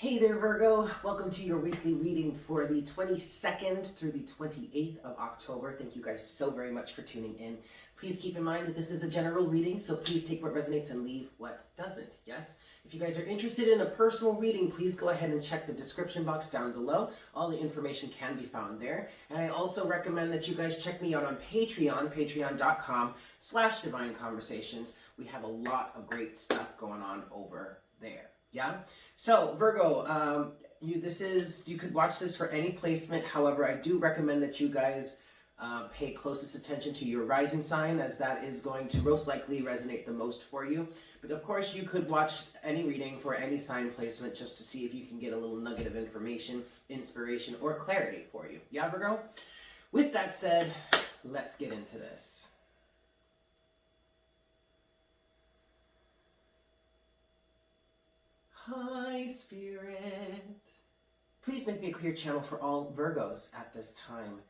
Hey there, Virgo. Welcome to your weekly reading for the 22nd through the 28th of October. Thank you guys so very much for tuning in. Please keep in mind that this is a general reading, so please take what resonates and leave what doesn't, yes? If you guys are interested in a personal reading, please go ahead and check the description box down below. All the information can be found there. And I also recommend that you guys check me out on Patreon, patreon.com/Divine Conversations. We have a lot of great stuff going on over there. Yeah. So Virgo, you could watch this for any placement. However, I do recommend that you guys pay closest attention to your rising sign, as that is going to most likely resonate the most for you. But of course, you could watch any reading for any sign placement just to see if you can get a little nugget of information, inspiration, or clarity for you. Yeah, Virgo? With that said, let's get into this. Hi, Spirit. Please make me a clear channel for all Virgos at this time.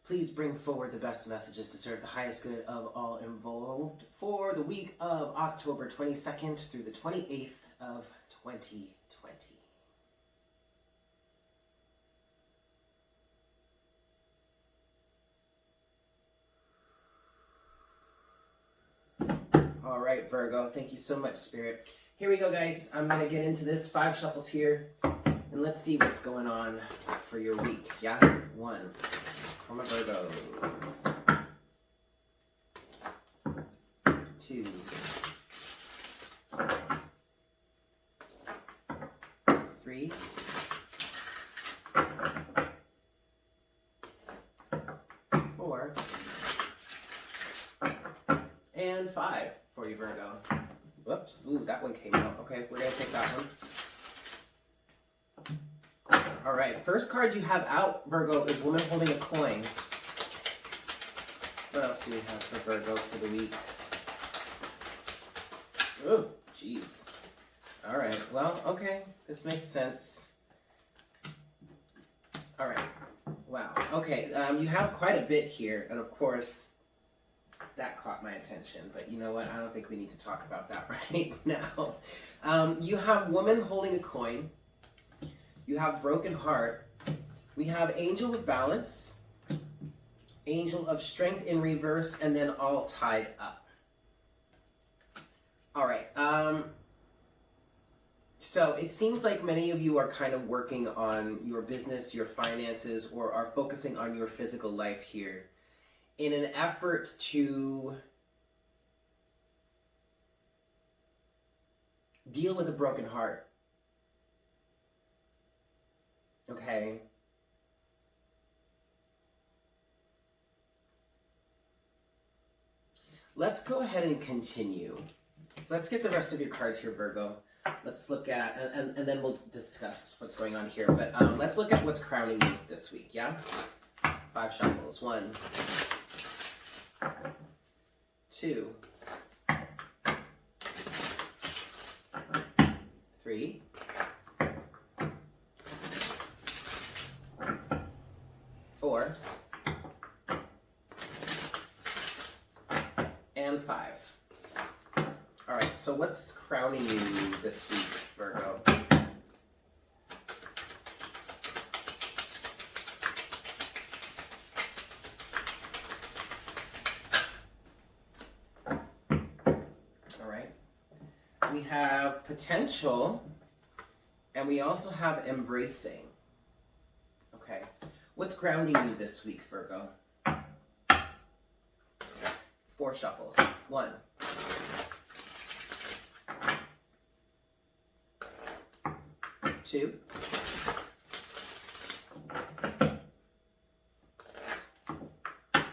Please bring forward the best messages to serve the highest good of all involved for the week of October 22nd through the 28th of 2020. All right, Virgo. Thank you so much, Spirit. Here we go, guys. I'm going to get into this. 5 shuffles here. And let's see what's going on for your week. Yeah? 1 for my Virgos. 2. 3. 4. And 5 for you, Virgo. Whoops. Ooh, that one came out. Okay, we're going to take that one. All right, first card you have out, Virgo, is Woman Holding a Coin. What else do we have for Virgo for the week? Oh, jeez. All right, well, okay, this makes sense. All right, wow. Okay, you have quite a bit here, and of course, that caught my attention, but you know what? I don't think we need to talk about that right now. You have Woman Holding a Coin. You have Broken Heart. We have Angel of Balance, Angel of Strength in reverse, and then all tied up. All right. So it seems like many of you are kind of working on your business, your finances, or are focusing on your physical life here in an effort to deal with a broken heart. Okay. Let's go ahead and continue. Let's get the rest of your cards here, Virgo. Let's look at, and then we'll discuss what's going on here. But let's look at what's crowning you this week, yeah? 5 shuffles. 1, 2, 3, 4, and 5. All right, so what's crowning you this week, Virgo? All right. We have potential, and we also have embracing. Okay. What's grounding you this week, Virgo? 4 shuffles. 1, 2,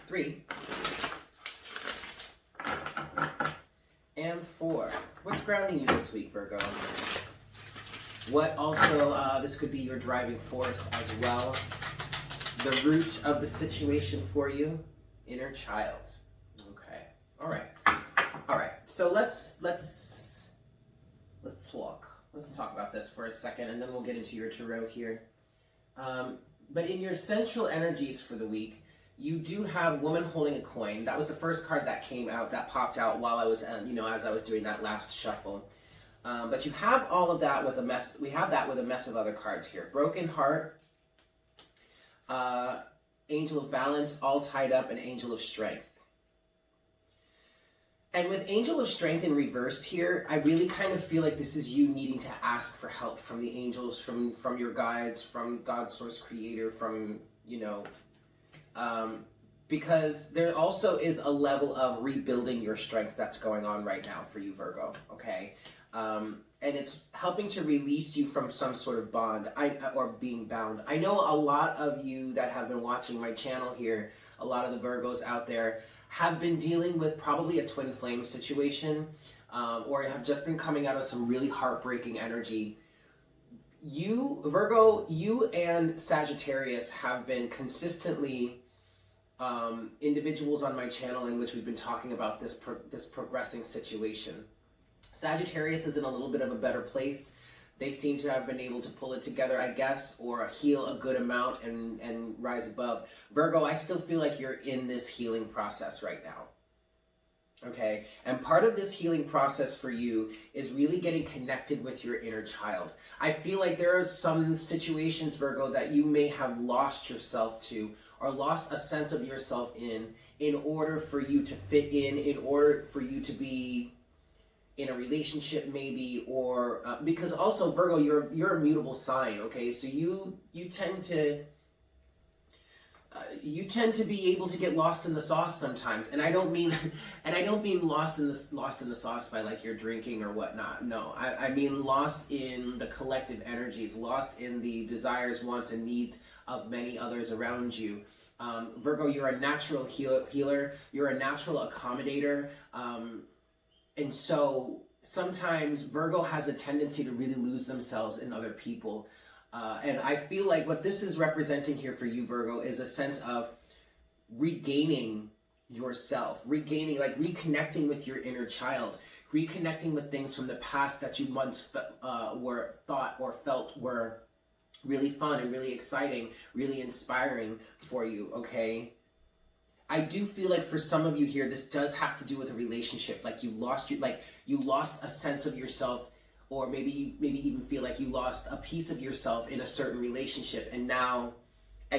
3, and 4. What's grounding you this week, Virgo? What also, this could be your driving force as well. The root of the situation for you, inner child. Okay. All right. All right. So let's talk. Let's talk about this for a second, and then we'll get into your tarot here. But in your central energies for the week, you do have Woman Holding a Coin. That was the first card that came out, that popped out while I was, as I was doing that last shuffle. But you have all of that with a mess. We have that with a mess of other cards here. Broken heart, angel of balance, all tied up, and angel of strength. And with angel of strength in reverse here, I really kind of feel like this is you needing to ask for help from the angels, from your guides, from God, source, creator, from, you know, because there also is a level of rebuilding your strength that's going on right now for you, Virgo, okay? And it's helping to release you from some sort of bond, or being bound. I know a lot of you that have been watching my channel here, a lot of the Virgos out there, have been dealing with probably a twin flame situation, or have just been coming out of some really heartbreaking energy. You, Virgo, you and Sagittarius have been consistently individuals on my channel in which we've been talking about this progressing situation. Sagittarius is in a little bit of a better place. They seem to have been able to pull it together, I guess, or heal a good amount and rise above. Virgo, I still feel like you're in this healing process right now. Okay? And part of this healing process for you is really getting connected with your inner child. I feel like there are some situations, Virgo, that you may have lost yourself to, or lost a sense of yourself in order for you to fit in order for you to be in a relationship maybe, or because also Virgo, you're a mutable sign, okay? So you tend to be able to get lost in the sauce sometimes, and I don't mean lost in the sauce by like you're drinking or whatnot. No, I mean lost in the collective energies, lost in the desires, wants, and needs of many others around you. Virgo, you're a natural healer. You're a natural accommodator. And so sometimes Virgo has a tendency to really lose themselves in other people. And I feel like what this is representing here for you, Virgo, is a sense of regaining yourself, reconnecting with your inner child, reconnecting with things from the past that you once were thought or felt were really fun and really exciting, really inspiring for you, okay? I do feel like for some of you here, this does have to do with a relationship. Like you lost a sense of yourself, or maybe even feel like you lost a piece of yourself in a certain relationship, and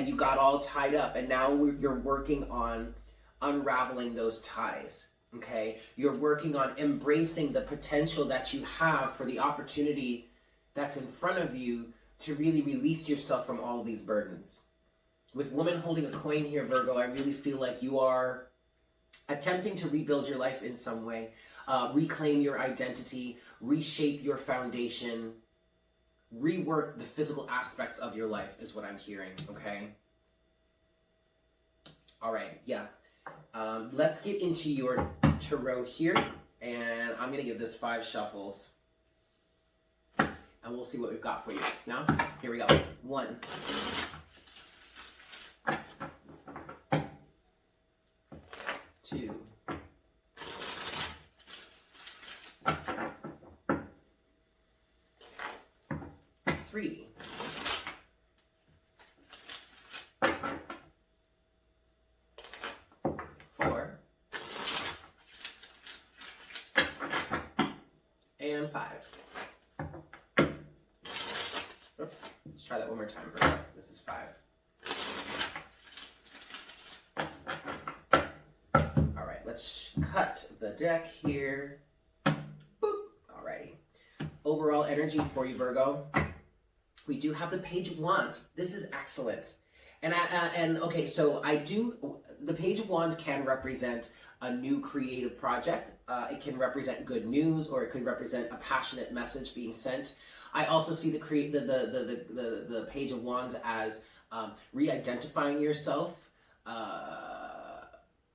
you got all tied up, and now you're working on unraveling those ties. Okay, you're working on embracing the potential that you have for the opportunity that's in front of you to really release yourself from all of these burdens. With woman holding a coin here, Virgo, I really feel like you are attempting to rebuild your life in some way, reclaim your identity, reshape your foundation, rework the physical aspects of your life is what I'm hearing, okay? All right, yeah. Let's get into your tarot here, and I'm going to give this 5 shuffles, and we'll see what we've got for you. Now, here we go. 1. 2. 3. 4. And 5. Oops, let's try that one more time. This is 5. Let's cut the deck here. Boop. Alrighty. Overall energy for you, Virgo. We do have the Page of Wands. This is excellent. And okay, so the Page of Wands can represent a new creative project. It can represent good news, or it could represent a passionate message being sent. I also see the Page of Wands as re-identifying yourself.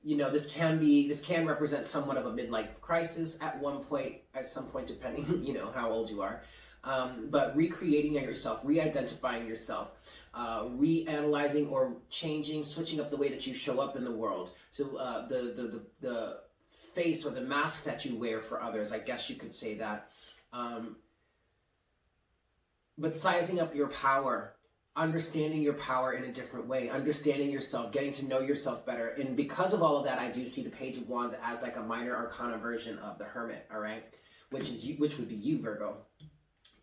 You know, this can represent somewhat of a midlife crisis at some point, depending, you know, how old you are. But recreating yourself, re-identifying yourself, reanalyzing or changing, switching up the way that you show up in the world. So the face or the mask that you wear for others, I guess you could say that. But sizing up your power, understanding your power in a different way, understanding yourself, getting to know yourself better. And because of all of that, I do see the Page of Wands as like a minor arcana version of the Hermit, all right? which would be you, Virgo,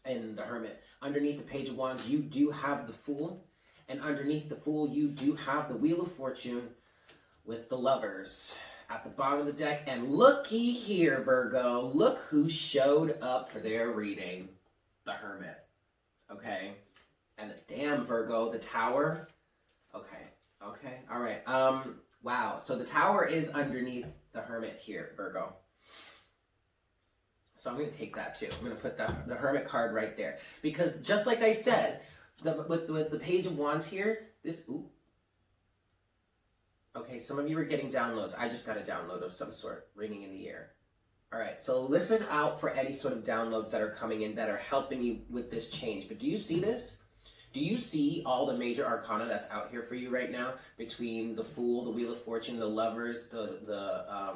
and the Hermit. Underneath the Page of Wands, you do have the Fool, and underneath the Fool, you do have the Wheel of Fortune with the Lovers at the bottom of the deck. And looky here, Virgo, look who showed up for their reading. The Hermit. Okay? And damn, Virgo, the Tower. Okay. Okay. All right. Wow. So the Tower is underneath the Hermit here, Virgo. So I'm going to take that too. I'm going to put the Hermit card right there. Because just like I said, with the Page of Wands here, this... Ooh. Okay, some of you are getting downloads. I just got a download of some sort, ringing in the ear. All right, so listen out for any sort of downloads that are coming in that are helping you with this change. But do you see this? Do you see all the major arcana that's out here for you right now? Between the Fool, the Wheel of Fortune, the Lovers, the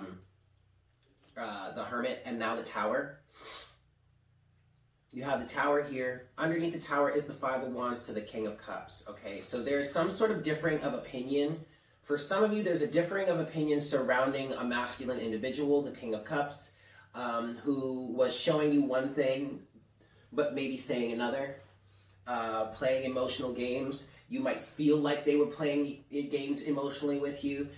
Hermit, and now the Tower. You have the Tower here. Underneath the Tower is the Five of Wands to the King of Cups. Okay, so there's some sort of differing of opinion. For some of you, there's a differing of opinion surrounding a masculine individual, the King of Cups, who was showing you one thing, but maybe saying another. Playing emotional games. You might feel like they were playing games emotionally with you.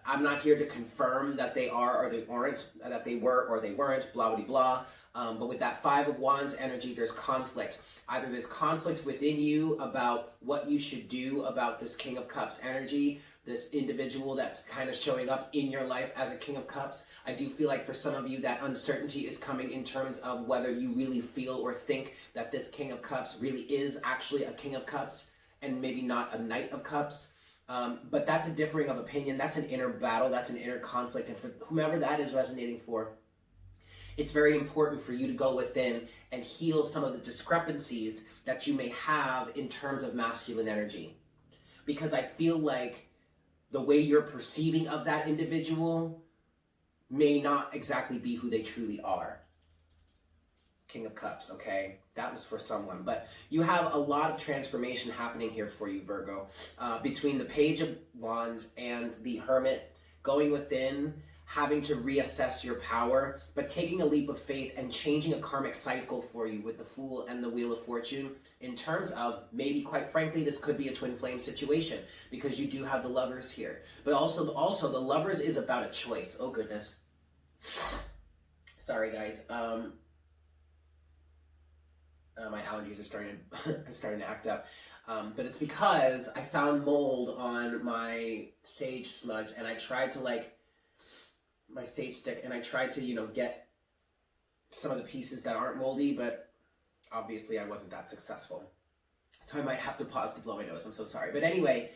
I'm not here to confirm that they are or they aren't, that they were or they weren't, blah, blah, blah. But with that Five of Wands energy, there's conflict. Either there's conflict within you about what you should do about this King of Cups energy, this individual that's kind of showing up in your life as a King of Cups. I do feel like for some of you that uncertainty is coming in terms of whether you really feel or think that this King of Cups really is actually a King of Cups and maybe not a Knight of Cups. But that's a differing of opinion. That's an inner battle. That's an inner conflict. And for whomever that is resonating for, it's very important for you to go within and heal some of the discrepancies that you may have in terms of masculine energy. Because I feel like the way you're perceiving of that individual may not exactly be who they truly are. King of Cups, okay? That was for someone. But you have a lot of transformation happening here for you, Virgo. Between the Page of Wands and the Hermit, going within, having to reassess your power, but taking a leap of faith and changing a karmic cycle for you with the Fool and the Wheel of Fortune in terms of maybe, quite frankly, this could be a twin flame situation because you do have the Lovers here. But also the Lovers is about a choice. Oh, goodness. Sorry, guys. My allergies are starting to act up. But it's because I found mold on my sage smudge and I tried to my sage stick and I tried to, get some of the pieces that aren't moldy, but obviously I wasn't that successful. So I might have to pause to blow my nose. I'm so sorry. But anyway,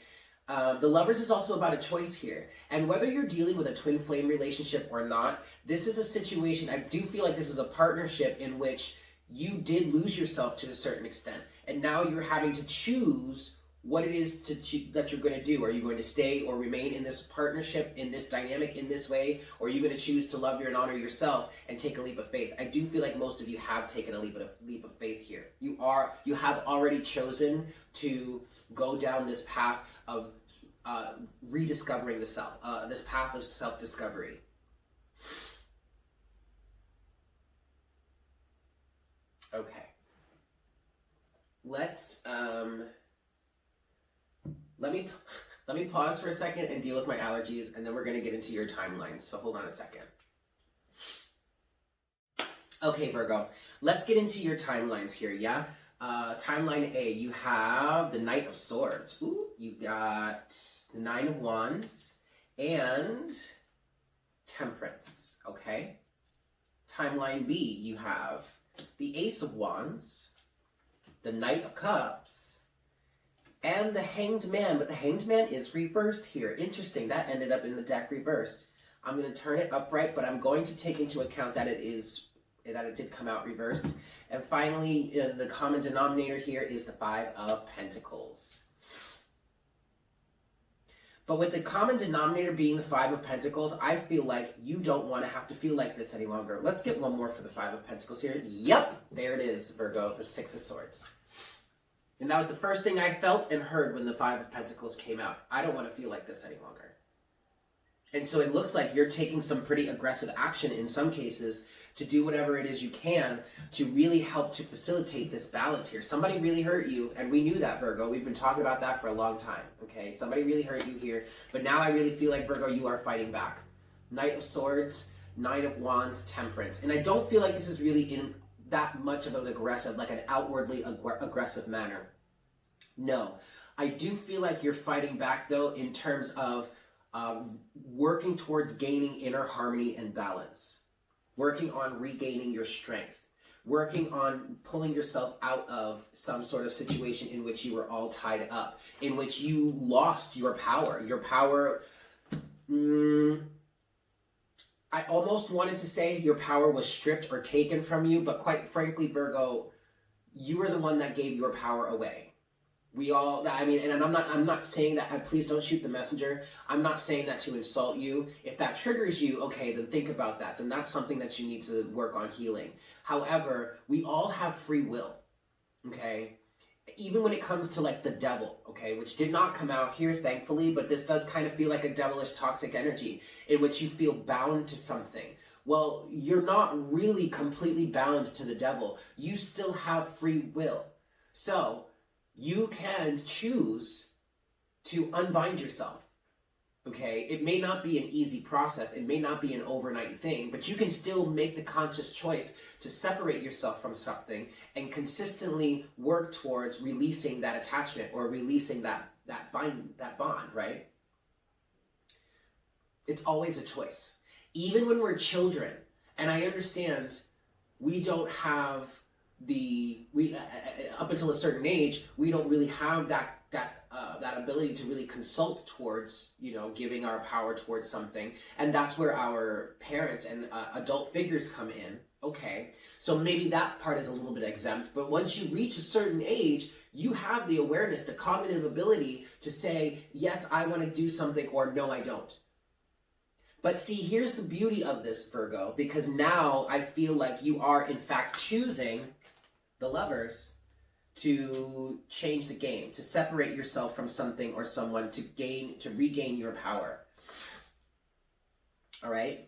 the Lovers is also about a choice here. And whether you're dealing with a twin flame relationship or not, this is a situation, I do feel like this is a partnership in which you did lose yourself to a certain extent. And now you're having to choose what it is that you're going to do. Are you going to stay or remain in this partnership, in this dynamic, in this way? Or are you going to choose to love and honor yourself and take a leap of faith? I do feel like most of you have taken a leap of faith here. You have already chosen to go down this path of rediscovering the self, this path of self-discovery. Okay. Let's let me pause for a second and deal with my allergies, and then we're going to get into your timelines. So hold on a second. Okay, Virgo, let's get into your timelines here, yeah? Timeline A, you have the Knight of Swords. Ooh, you got the Nine of Wands and Temperance, okay? Timeline B, you have the Ace of Wands, the Knight of Cups, and the Hanged Man. But the Hanged Man is reversed here. Interesting, that ended up in the deck reversed. I'm going to turn it upright, but I'm going to take into account that it did come out reversed. And finally, the common denominator here is the Five of Pentacles. But with the common denominator being the Five of Pentacles, I feel like you don't want to have to feel like this any longer. Let's get one more for the Five of Pentacles here. Yep, there it is, Virgo, the Six of Swords. And that was the first thing I felt and heard when the Five of Pentacles came out. I don't want to feel like this any longer. And so it looks like you're taking some pretty aggressive action in some cases to do whatever it is you can to really help to facilitate this balance here. Somebody really hurt you, and we knew that, Virgo. We've been talking about that for a long time, okay? Somebody really hurt you here, but now I really feel like, Virgo, you are fighting back. Knight of Swords, Nine of Wands, Temperance. And I don't feel like this is really in that much of an aggressive, like an outwardly aggressive manner. No. I do feel like you're fighting back, though, in terms of working towards gaining inner harmony and balance, working on regaining your strength, working on pulling yourself out of some sort of situation in which you were all tied up, in which you lost your power. Your power, I almost wanted to say your power was stripped or taken from you, but quite frankly, Virgo, you were the one that gave your power away. We all, I mean, and I'm not saying that, please don't shoot the messenger. I'm not saying that to insult you. If that triggers you, okay, then think about that. Then that's something that you need to work on healing. However, we all have free will, okay? Even when it comes to like the devil, okay, which did not come out here, thankfully, but this does kind of feel like a devilish toxic energy in which you feel bound to something. Well, you're not really completely bound to the devil. You still have free will. So, you can choose to unbind yourself, okay? It may not be an easy process. It may not be an overnight thing, but you can still make the conscious choice to separate yourself from something and consistently work towards releasing that attachment or releasing that bond, right? It's always a choice. Even when we're children, and I understand we don't have up until a certain age, we don't really have that ability to really consult towards, giving our power towards something, and that's where our parents and adult figures come in. Okay, so maybe that part is a little bit exempt, but once you reach a certain age, you have the awareness, the cognitive ability to say, yes, I want to do something, or no, I don't. But see, here's the beauty of this, Virgo, because now I feel like you are, in fact, choosing the Lovers to change the game, to separate yourself from something or someone, to regain your power. All right?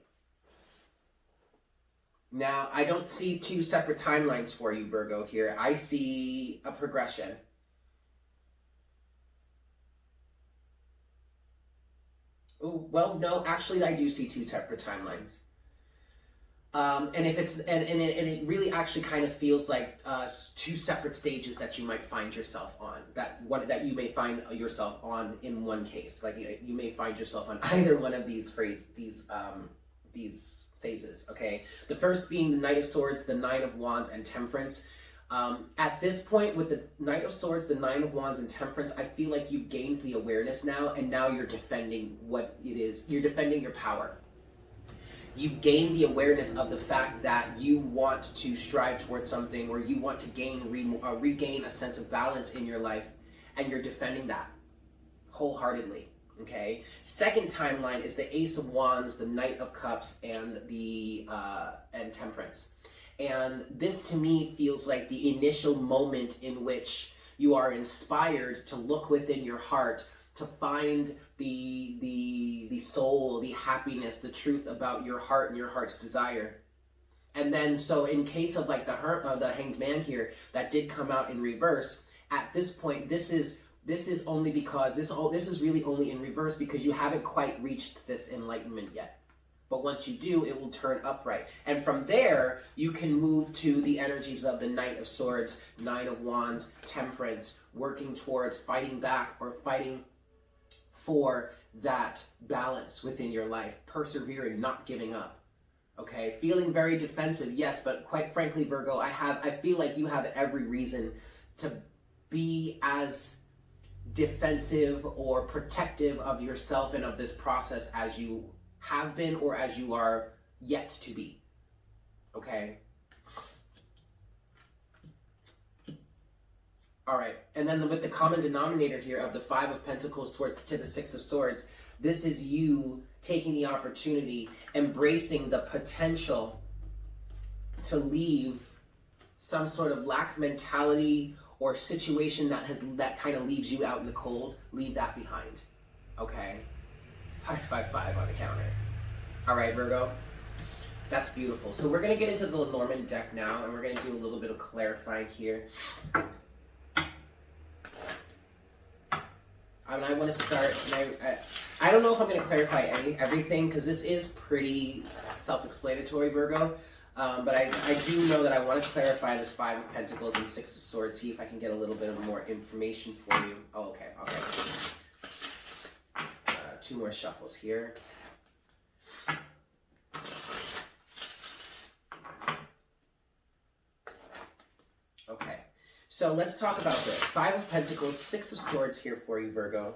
Now, I don't see two separate timelines for you, Virgo, here. I see a progression. Oh, well, no, actually, I do see two separate timelines. And if it's and it really actually kind of feels like two separate stages that you might find yourself on. That you may find yourself on in one case. Like you may find yourself on either one of these phases. Okay, the first being the Knight of Swords, the Nine of Wands, and Temperance. At this point, with the Knight of Swords, the Nine of Wands, and Temperance, I feel like you've gained the awareness now, and now you're defending what it is. You're defending your power. You've gained the awareness of the fact that you want to strive towards something, or you want to regain a sense of balance in your life, and you're defending that wholeheartedly. Okay. Second timeline is the Ace of Wands, the Knight of Cups, and and Temperance. And this to me feels like the initial moment in which you are inspired to look within your heart to find the soul, the happiness, the truth about your heart and your heart's desire. And then, so in case of like the Hanged Man here, that did come out in reverse. At this point, this is only because this is really only in reverse because you haven't quite reached this enlightenment yet. But once you do, it will turn upright. And from there, you can move to the energies of the Knight of Swords, Nine of Wands, Temperance, working towards fighting back or fighting for that balance within your life, persevering, not giving up. Okay, feeling very defensive, yes, but quite frankly, Virgo, I feel like you have every reason to be as defensive or protective of yourself and of this process as you have been or as you are yet to be. Okay? All right, and then with the common denominator here of the Five of Pentacles to the Six of Swords, this is you taking the opportunity, embracing the potential to leave some sort of lack mentality or situation that kind of leaves you out in the cold. Leave that behind, okay? 555 on the counter. All right, Virgo. That's beautiful. So we're going to get into the Lenormand deck now, and we're going to do a little bit of clarifying here. I want to start, and I don't know if I'm going to clarify everything, because this is pretty self-explanatory, Virgo. But I do know that I want to clarify this Five of Pentacles and Six of Swords, see if I can get a little bit of more information for you. Oh, okay. Two more shuffles here. Okay, so let's talk about this. Five of Pentacles, Six of Swords here for you, Virgo.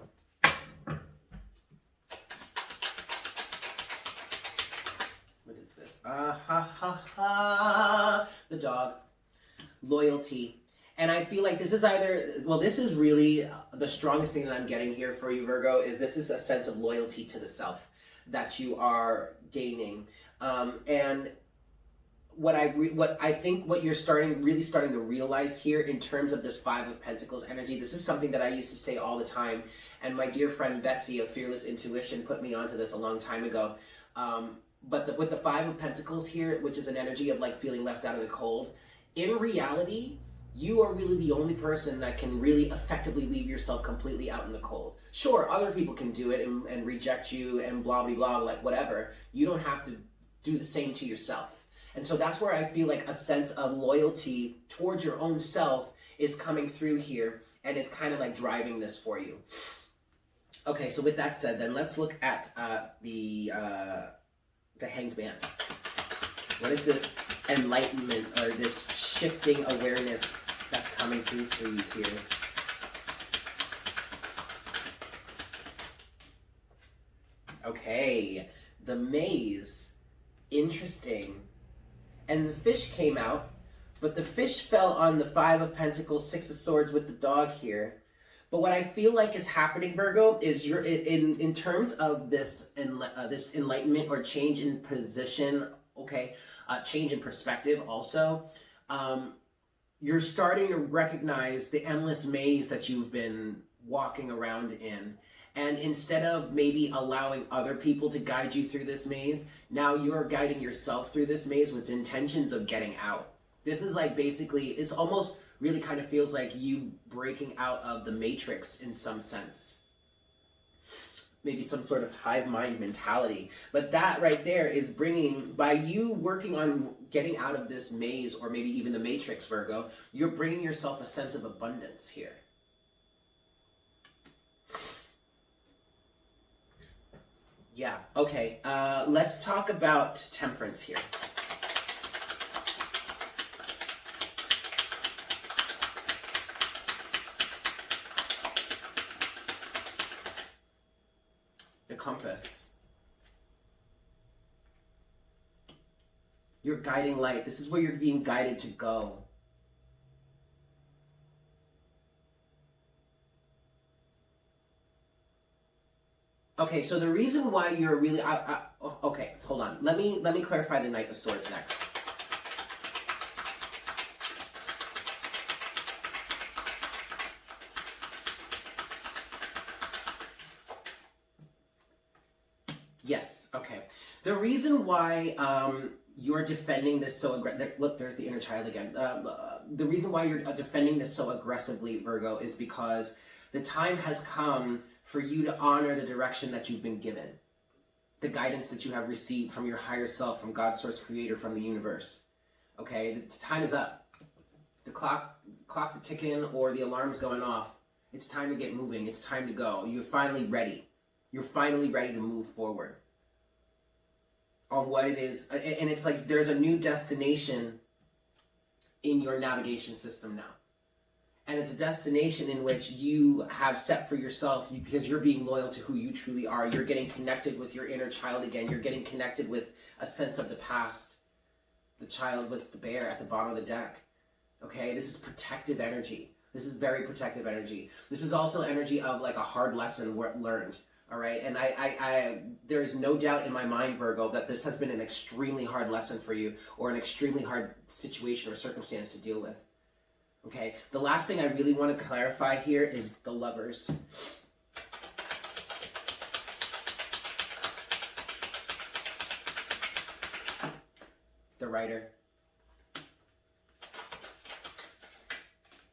What is this? The dog. Loyalty. And I feel like this is this is really the strongest thing that I'm getting here for you, Virgo, is this is a sense of loyalty to the self that you are gaining. And what I think what you're really starting to realize here in terms of this Five of Pentacles energy, this is something that I used to say all the time. And my dear friend Betsy of Fearless Intuition put me onto this a long time ago. But with the Five of Pentacles here, which is an energy of like feeling left out of the cold, in reality, you are really the only person that can really effectively leave yourself completely out in the cold. Sure, other people can do it and reject you and blah, blah, blah, like whatever. You don't have to do the same to yourself. And so that's where I feel like a sense of loyalty towards your own self is coming through here, and it's kind of like driving this for you. Okay, so with that said, then let's look at the Hanged Man. What is this enlightenment or this shifting awareness that's coming through for you here? Okay, the maze. Interesting. And the fish came out, but the fish fell on the Five of Pentacles, Six of Swords with the dog here. But what I feel like is happening, Virgo, is you're in terms of this enlightenment or change in position, okay, change in perspective also. You're starting to recognize the endless maze that you've been walking around in. And instead of maybe allowing other people to guide you through this maze, now you're guiding yourself through this maze with intentions of getting out. This is like basically, it's almost really kind of feels like you breaking out of the matrix in some sense. Maybe some sort of hive mind mentality. But that right there is bringing, by you working on getting out of this maze or maybe even the matrix, Virgo, you're bringing yourself a sense of abundance here. Yeah, okay. Let's talk about temperance here. The compass. Your guiding light. This is where you're being guided to go. Okay, so the reason why you're really, okay, hold on. Let me clarify the Knight of Swords next. Yes, okay. The reason why you're defending this so aggressively, look, there's the inner child again. The reason why you're defending this so aggressively, Virgo, is because the time has come for you to honor the direction that you've been given, the guidance that you have received from your higher self, from God, Source, Creator, from the universe. Okay, the time is up. The clock's ticking, or the alarm's going off. It's time to get moving. It's time to go. You're finally ready. You're finally ready to move forward on what it is. And it's like there's a new destination in your navigation system now. And it's a destination in which you have set for yourself because you're being loyal to who you truly are. You're getting connected with your inner child again. You're getting connected with a sense of the past. The child with the bear at the bottom of the deck. Okay, this is protective energy. This is very protective energy. This is also energy of like a hard lesson learned. All right, and there is no doubt in my mind, Virgo, that this has been an extremely hard lesson for you, or an extremely hard situation or circumstance to deal with. Okay, the last thing I really want to clarify here is the Lovers. the writer.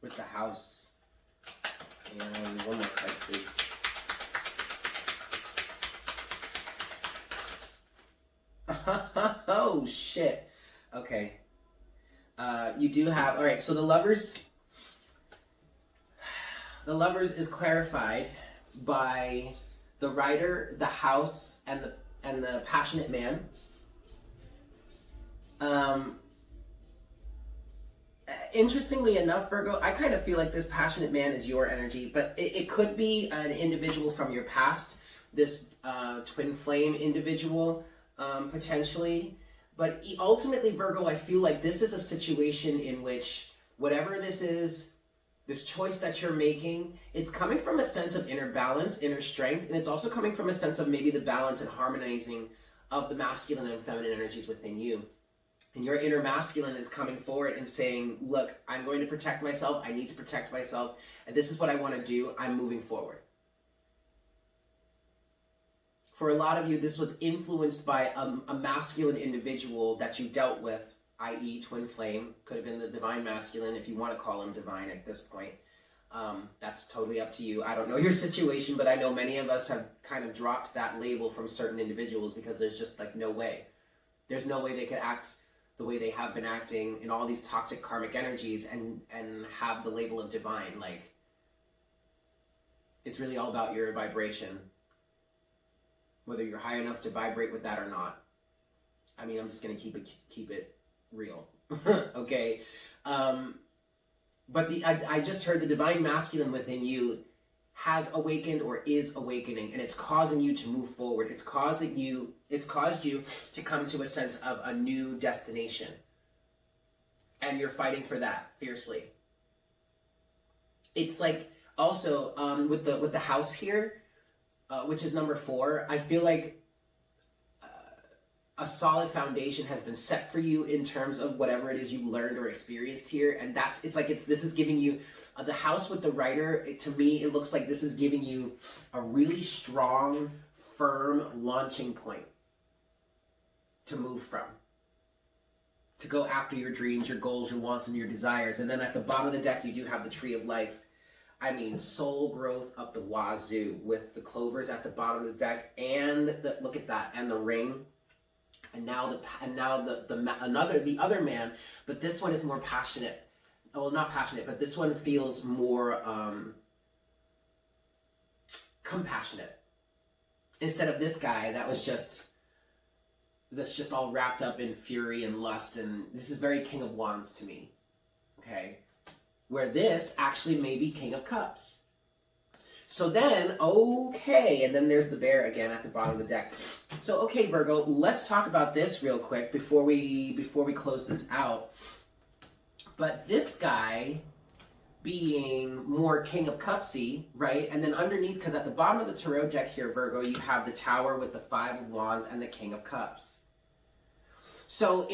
With the house. And one more card, please. Oh, shit. Okay. You do have... All right, so the Lovers... The Lovers is clarified by the writer, the house, and the passionate man. Interestingly enough, Virgo, I kind of feel like this passionate man is your energy, but it could be an individual from your past, this twin flame individual, potentially. But ultimately, Virgo, I feel like this is a situation in which whatever this is, this choice that you're making, it's coming from a sense of inner balance, inner strength, and it's also coming from a sense of maybe the balance and harmonizing of the masculine and feminine energies within you. And your inner masculine is coming forward and saying, look, I'm going to protect myself. I need to protect myself. And this is what I want to do. I'm moving forward. For a lot of you, this was influenced by a masculine individual that you dealt with, i.e. twin flame. Could have been the divine masculine, if you want to call him divine at this point. That's totally up to you. I don't know your situation, but I know many of us have kind of dropped that label from certain individuals because there's just like no way. There's no way they could act the way they have been acting in all these toxic karmic energies and have the label of divine. Like, it's really all about your vibration, whether you're high enough to vibrate with that or not. I mean, I'm just gonna keep it real. Okay. But I just heard the divine masculine within you has awakened or is awakening, and it's causing you to move forward. It's caused you to come to a sense of a new destination. And you're fighting for that fiercely. It's like also with the house here, which is number 4, I feel like a solid foundation has been set for you in terms of whatever it is you learned or experienced here, and this is giving you the house with the writer. To me, it looks like this is giving you a really strong, firm launching point to move from, to go after your dreams, your goals, your wants, and your desires. And then at the bottom of the deck, you do have the Tree of Life. I mean, soul growth up the wazoo with the clovers at the bottom of the deck, and look at that, and the ring. And now the other man, but this one is more passionate. Well, not passionate, but this one feels more compassionate. Instead of this guy that's just all wrapped up in fury and lust, and this is very King of Wands to me. Okay? Where this actually may be King of Cups. So then, okay, and then there's the bear again at the bottom of the deck. So, okay, Virgo, let's talk about this real quick before we close this out. But this guy being more King of Cupsy, right? And then underneath, because at the bottom of the tarot deck here, Virgo, you have the Tower with the 5 of Wands and the King of Cups. So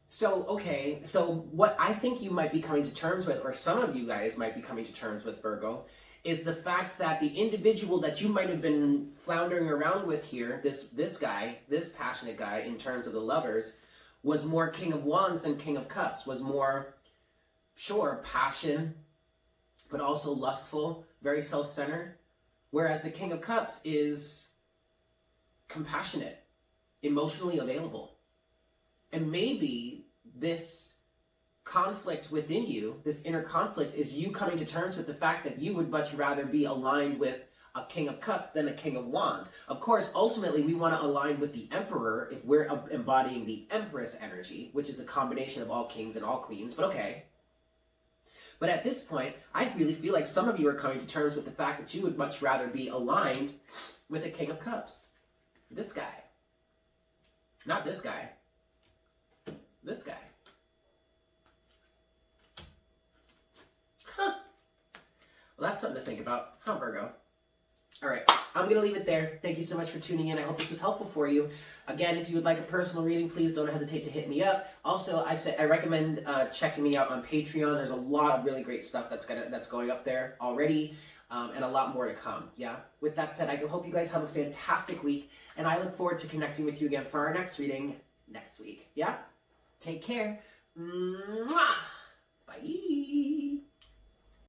so what I think you might be coming to terms with, or some of you guys might be coming to terms with, Virgo, is the fact that the individual that you might have been floundering around with here, this guy, this passionate guy in terms of the Lovers, was more King of Wands than King of Cups, was more, sure, passion, but also lustful, very self-centered. Whereas the King of Cups is compassionate, emotionally available. And maybe this conflict within you, this inner conflict, is you coming to terms with the fact that you would much rather be aligned with a King of Cups than a King of Wands. Of course, ultimately, we want to align with the Emperor if we're embodying the Empress energy, which is the combination of all kings and all queens, but okay. But at this point, I really feel like some of you are coming to terms with the fact that you would much rather be aligned with a King of Cups. This guy. Not this guy. This guy. Huh. Well, that's something to think about, huh, Virgo? All right, I'm going to leave it there. Thank you so much for tuning in. I hope this was helpful for you. Again, if you would like a personal reading, please don't hesitate to hit me up. Also, I recommend checking me out on Patreon. There's a lot of really great stuff that's going up there already, and a lot more to come. Yeah. With that said, I hope you guys have a fantastic week, and I look forward to connecting with you again for our next reading. next week. Yeah? Take care. Mwah! Bye.